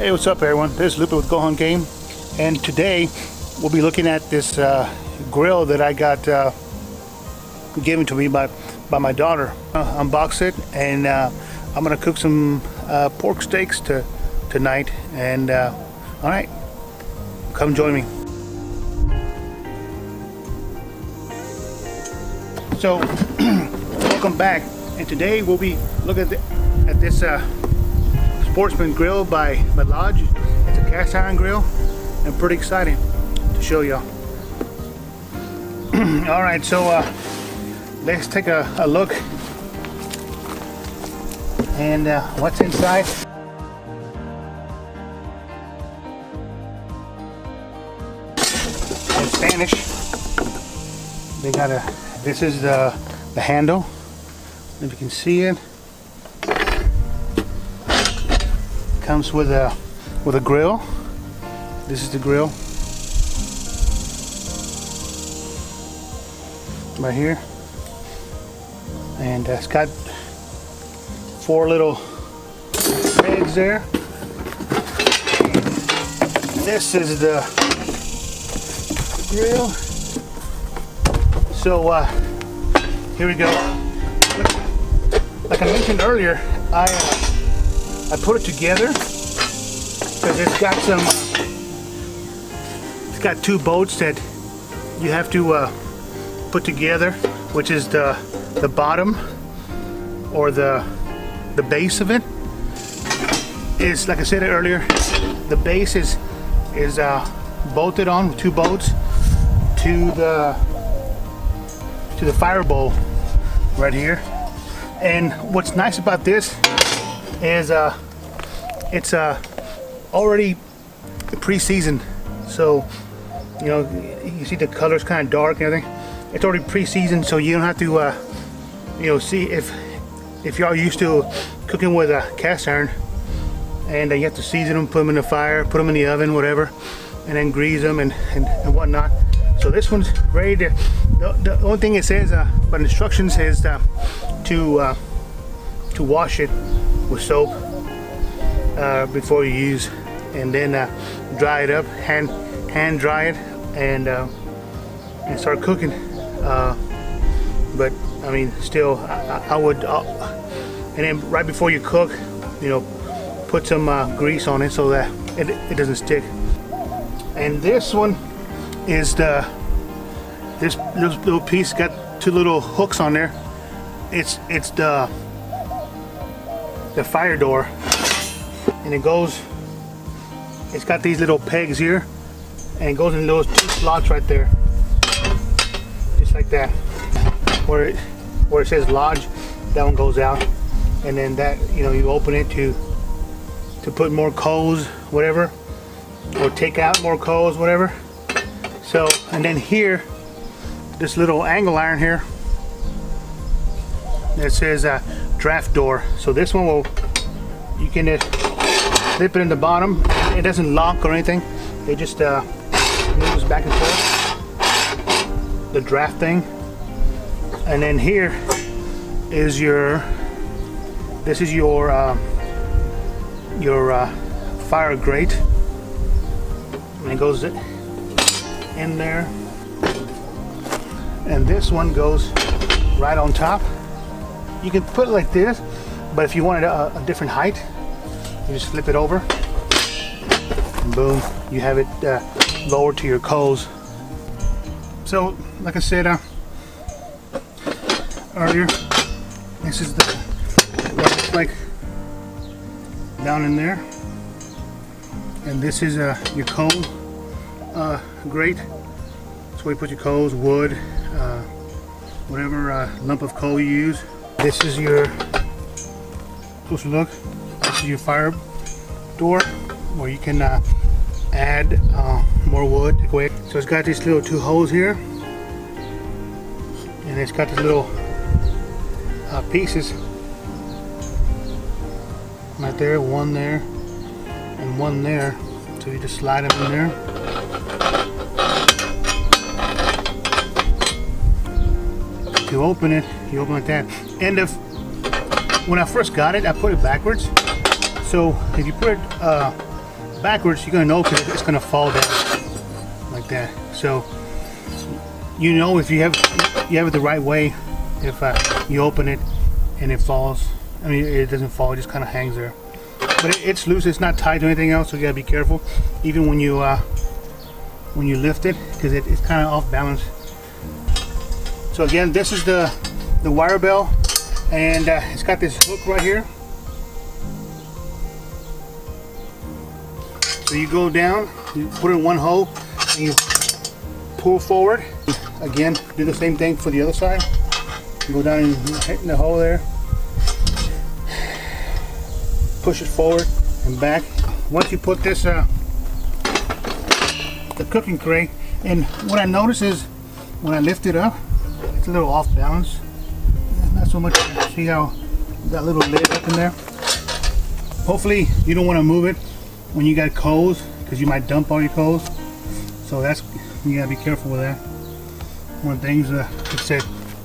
Hey, what's up everyone? This is Lupe with Gohan Game, and today we'll be looking at this grill that I got given to me by my daughter. Unbox it, and I'm gonna cook some pork steaks tonight. And all right, come join me. So welcome back, and today we'll be looking at this Sportsman grill by Lodge. It's a cast iron grill and pretty exciting to show y'all. All right, so let's take a look and what's inside. In Spanish, they got this is the handle, if you can see it. Comes with a grill. This is the grill right here, and it's got 4 little pegs there. This is the grill. So here we go. Like I mentioned earlier, I put it together because it's got 2 bolts that you have to put together, which is the bottom, or the base of it is, like I said earlier, the base is bolted on with 2 bolts to the fire bowl right here. And what's nice about this is it's already pre-seasoned, so you know, you see the color's kind of dark and everything. It's already pre-seasoned, so you don't have to you know, see if y'all used to cooking with a cast iron and you have to season them, put them in the fire, put them in the oven, whatever, and then grease them and whatnot. So this one's ready to, the only thing it says but instructions is to wash it with soap before you use, and then dry it up, hand dry it, and start cooking. But I mean, still, I would, and then right before you cook, you know, put some grease on it so that it doesn't stick. And this one is this little piece got 2 little hooks on there. It's the fire door, and it's got these little pegs here, and it goes in those 2 slots right there, just like that, where it says Lodge. That one goes out, and then that, you know, you open it to put more coals, whatever, or take out more coals, whatever. So, and then here, this little angle iron here, that says draft door. So this one you can slip it in the bottom. It doesn't lock or anything. It just moves back and forth, the draft thing. And then here is your fire grate, and it goes in there. And this one goes right on top. You can put it like this, but if you wanted a different height, you just flip it over, and boom, you have it lowered to your coals. So, like I said earlier, this is what it's like down in there, and this is your coal grate. That's where you put your coals, wood, whatever lump of coal you use. This is your, closer look, this is your fire door, where you can add more wood. So it's got these little 2 holes here, and it's got these little pieces right there, one there and one there, so you just slide them in there. To open it, you open like that. And when I first got it, I put it backwards. So if you put it backwards, you're gonna know because it's gonna fall down like that. So you know if you have it the right way, if you open it and it falls. I mean, it doesn't fall; it just kind of hangs there. But it's loose; it's not tied to anything else, so you gotta be careful, even when you lift it, because it's kind of off balance. So again, this is the wire bell, and it's got this hook right here. So you go down, you put it in one hole, and you pull forward. Again, do the same thing for the other side. You go down and hit in the hole there. Push it forward and back. Once you put this, the cooking tray, and what I notice is when I lift it up, it's a little off balance. Not so much. See how that little lid up in there? Hopefully you don't want to move it when you got coals, because you might dump all your coals. So you gotta be careful with that. One of the things, like I said,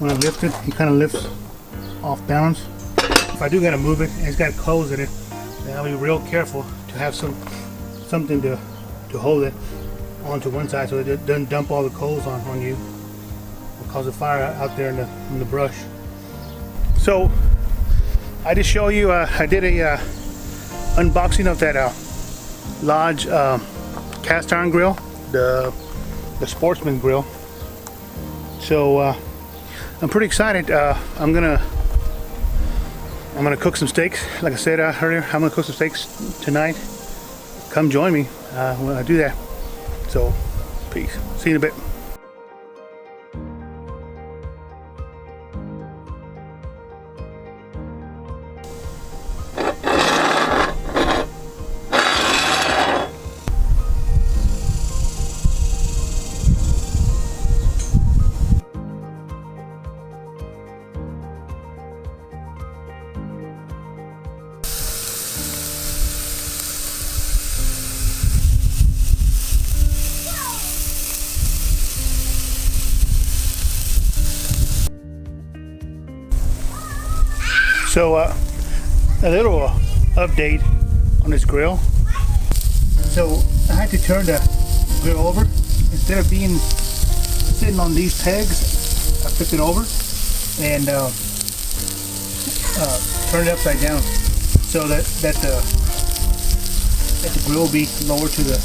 when I lift it, it kind of lifts off balance. If I do gotta move it, and it's got coals in it, then I'll be real careful to have something to hold it onto one side so it doesn't dump all the coals on you. It'll cause a fire out there in the brush. So I just show you, I did a unboxing of that Lodge cast iron grill, the Sportsman grill. So I'm pretty excited. I'm gonna cook some steaks. Like I said earlier, I'm gonna cook some steaks tonight. Come join me when I do that. So peace. See you in a bit. So a little update on this grill. So I had to turn the grill over. Instead of sitting on these pegs, I flipped it over and turned it upside down so that the grill will be lower to the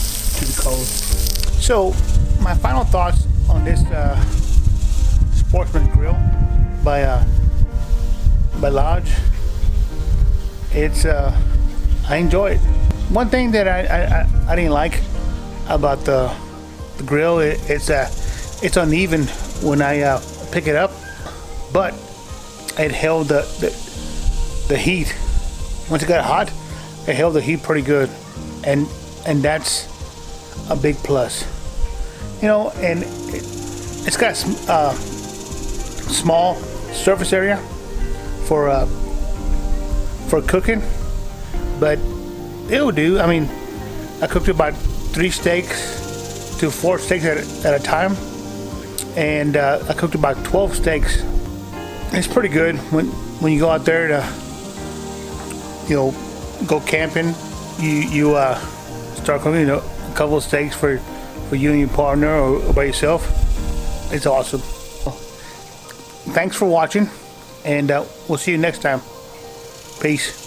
coals. So my final thoughts on this Sportsman grill by Lodge. It's I enjoy it. One thing that I didn't like about the grill, it's uneven when I pick it up, but it held the heat. Once it got hot, it held the heat pretty good, and that's a big plus. You know, and it's got small surface area for cooking, but it'll do. I mean, I cooked about 3 steaks to 4 steaks at a time, and I cooked about 12 steaks. It's pretty good when you go out there to, go camping. You start cooking, a couple of steaks for you and your partner or by yourself. It's awesome. Thanks for watching, and we'll see you next time. Peace.